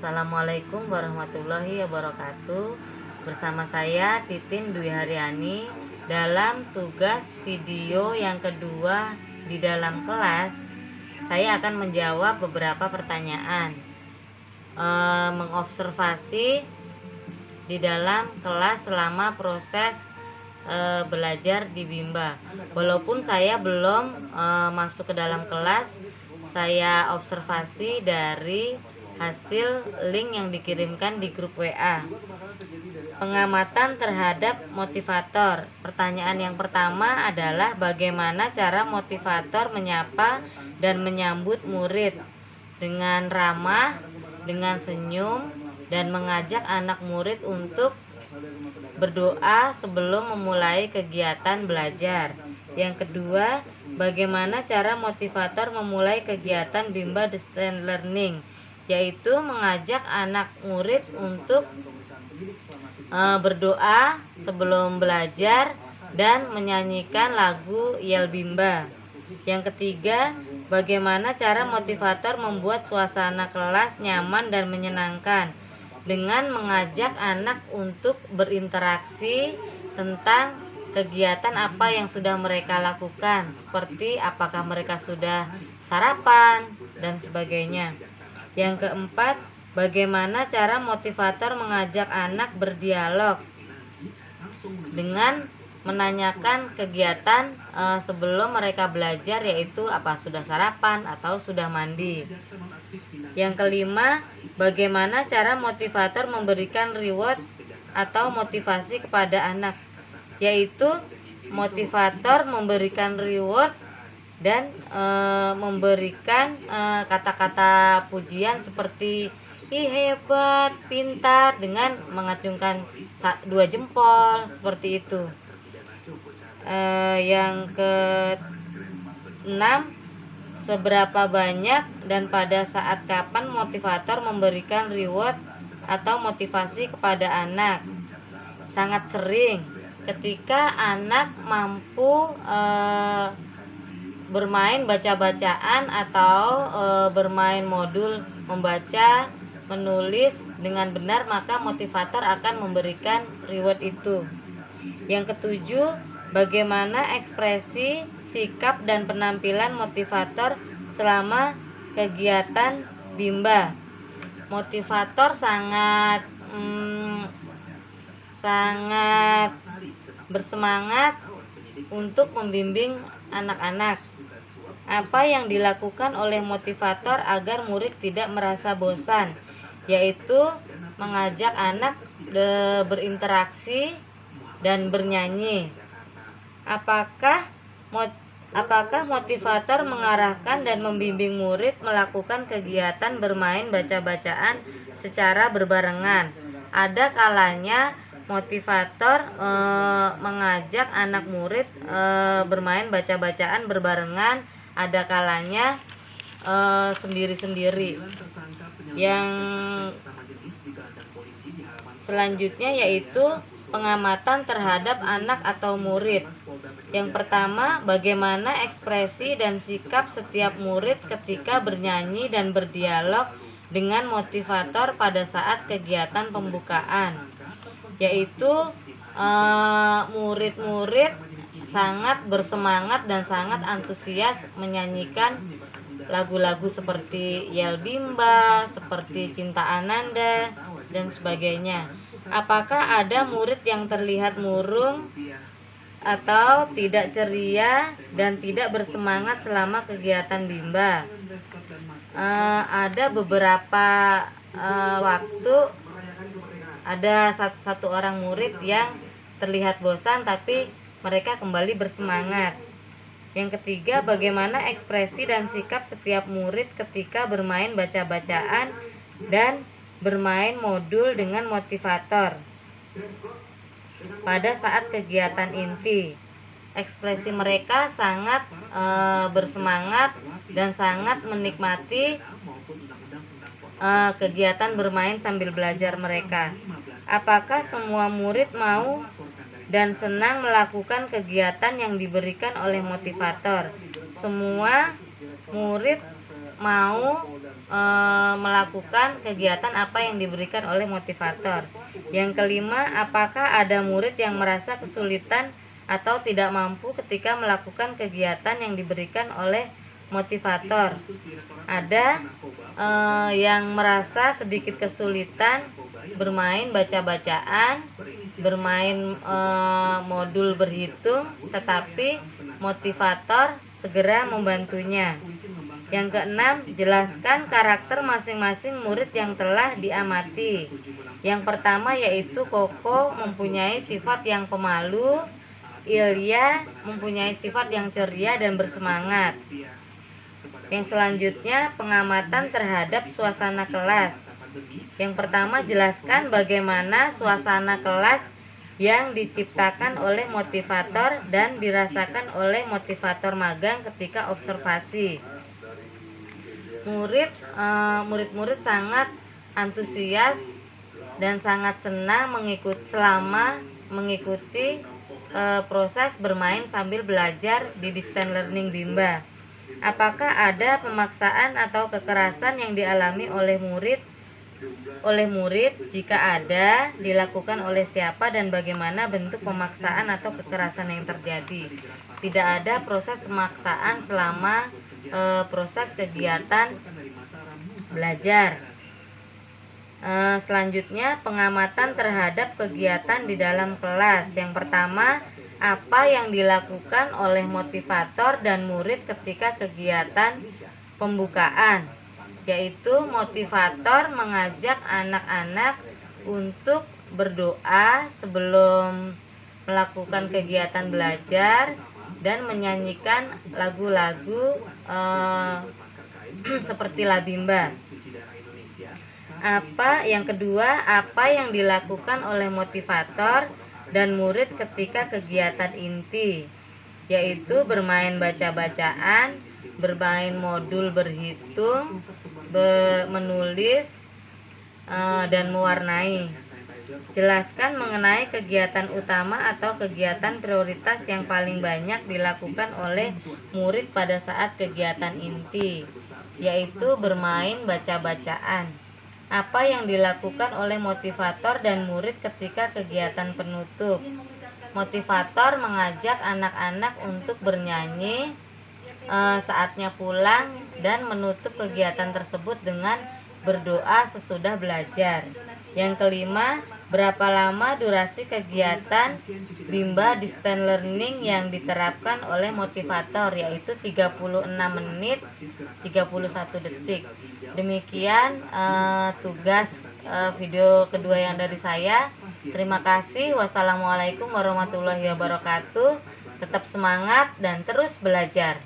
Assalamualaikum warahmatullahi wabarakatuh. Bersama saya Titin Dwi Haryani dalam tugas video yang kedua di dalam kelas. Saya akan menjawab beberapa pertanyaan, mengobservasi di dalam kelas selama proses belajar di Bimba. Walaupun saya belum masuk ke dalam kelas, saya observasi dari hasil link yang dikirimkan di grup WA. Pengamatan terhadap motivator. Pertanyaan yang pertama adalah bagaimana cara motivator menyapa dan menyambut murid dengan ramah, dengan senyum, dan mengajak anak murid untuk berdoa sebelum memulai kegiatan belajar. Yang kedua, bagaimana cara motivator memulai kegiatan Bimba Distance Learning, yaitu mengajak anak murid untuk berdoa sebelum belajar dan menyanyikan lagu Yel Bimba. Yang ketiga, bagaimana cara motivator membuat suasana kelas nyaman dan menyenangkan dengan mengajak anak untuk berinteraksi tentang kegiatan apa yang sudah mereka lakukan, seperti apakah mereka sudah sarapan dan sebagainya. Yang keempat, bagaimana cara motivator mengajak anak berdialog dengan menanyakan kegiatan sebelum mereka belajar, yaitu apa sudah sarapan atau sudah mandi. Yang kelima, bagaimana cara motivator memberikan reward atau motivasi kepada anak, yaitu motivator memberikan reward dan memberikan kata-kata pujian seperti ih hebat, pintar, dengan mengacungkan 2 jempol seperti itu. Yang keenam, seberapa banyak dan pada saat kapan motivator memberikan reward atau motivasi kepada anak? Sangat sering ketika anak mampu bermain baca-bacaan atau bermain modul membaca, menulis dengan benar, maka motivator akan memberikan reward itu. Yang ketujuh, bagaimana ekspresi, sikap, dan penampilan motivator selama kegiatan Bimba? Motivator sangat bersemangat untuk membimbing anak-anak. Apa yang dilakukan oleh motivator agar murid tidak merasa bosan? Yaitu mengajak anak berinteraksi dan bernyanyi. Apakah motivator mengarahkan dan membimbing murid melakukan kegiatan bermain baca-bacaan secara berbarengan? Ada kalanya motivator mengajak anak murid bermain baca-bacaan berbarengan, ada kalanya sendiri-sendiri. Yang selanjutnya yaitu pengamatan terhadap anak atau murid. Yang pertama, bagaimana ekspresi dan sikap setiap murid ketika bernyanyi dan berdialog dengan motivator pada saat kegiatan pembukaan, yaitu murid-murid sangat bersemangat dan sangat antusias menyanyikan lagu-lagu seperti Yel Bimba, seperti Cinta Ananda, dan sebagainya. Apakah ada murid yang terlihat murung atau tidak ceria dan tidak bersemangat selama kegiatan Bimba? Ada beberapa waktu ada satu orang murid yang terlihat bosan tapi mereka kembali bersemangat. Yang ketiga, bagaimana ekspresi dan sikap setiap murid ketika bermain baca-bacaan dan bermain modul dengan motivator pada saat kegiatan inti? Ekspresi mereka sangat bersemangat dan sangat menikmati kegiatan bermain sambil belajar mereka. Apakah semua murid mau dan senang melakukan kegiatan yang diberikan oleh motivator? Semua murid mau melakukan kegiatan apa yang diberikan oleh motivator. Yang kelima, apakah ada murid yang merasa kesulitan atau tidak mampu ketika melakukan kegiatan yang diberikan oleh motivator? Ada yang merasa sedikit kesulitan bermain baca-bacaan, bermain modul berhitung, tetapi motivator segera membantunya. Yang keenam, jelaskan karakter masing-masing murid yang telah diamati. Yang pertama yaitu Koko mempunyai sifat yang pemalu, Ilya mempunyai sifat yang ceria dan bersemangat. Yang selanjutnya, pengamatan terhadap suasana kelas. Yang pertama, jelaskan bagaimana suasana kelas yang diciptakan oleh motivator dan dirasakan oleh motivator magang ketika observasi. Murid-murid sangat antusias dan sangat senang selama mengikuti proses bermain sambil belajar di distance learning Bimba. Apakah ada pemaksaan atau kekerasan yang dialami oleh murid? Jika ada, dilakukan oleh siapa dan bagaimana bentuk pemaksaan atau kekerasan yang terjadi? Tidak ada proses pemaksaan selama proses kegiatan belajar. Selanjutnya, pengamatan terhadap kegiatan di dalam kelas. Yang pertama, apa yang dilakukan oleh motivator dan murid ketika kegiatan pembukaan, yaitu motivator mengajak anak-anak untuk berdoa sebelum melakukan kegiatan belajar dan menyanyikan lagu-lagu seperti Labimba. Yang kedua, apa yang dilakukan oleh motivator dan murid ketika kegiatan inti, yaitu bermain baca-bacaan, bermain modul berhitung, menulis, dan mewarnai. Jelaskan mengenai kegiatan utama atau kegiatan prioritas yang paling banyak dilakukan oleh murid pada saat kegiatan inti, yaitu bermain baca-bacaan. Apa yang dilakukan oleh motivator dan murid ketika kegiatan penutup? Motivator mengajak anak-anak untuk bernyanyi saatnya pulang dan menutup kegiatan tersebut dengan berdoa sesudah belajar. Yang kelima, berapa lama durasi kegiatan Bimba distance learning yang diterapkan oleh motivator, yaitu 36 menit 31 detik. Demikian tugas video kedua yang dari saya. Terima kasih. Wassalamualaikum warahmatullahi wabarakatuh. Tetap semangat dan terus belajar.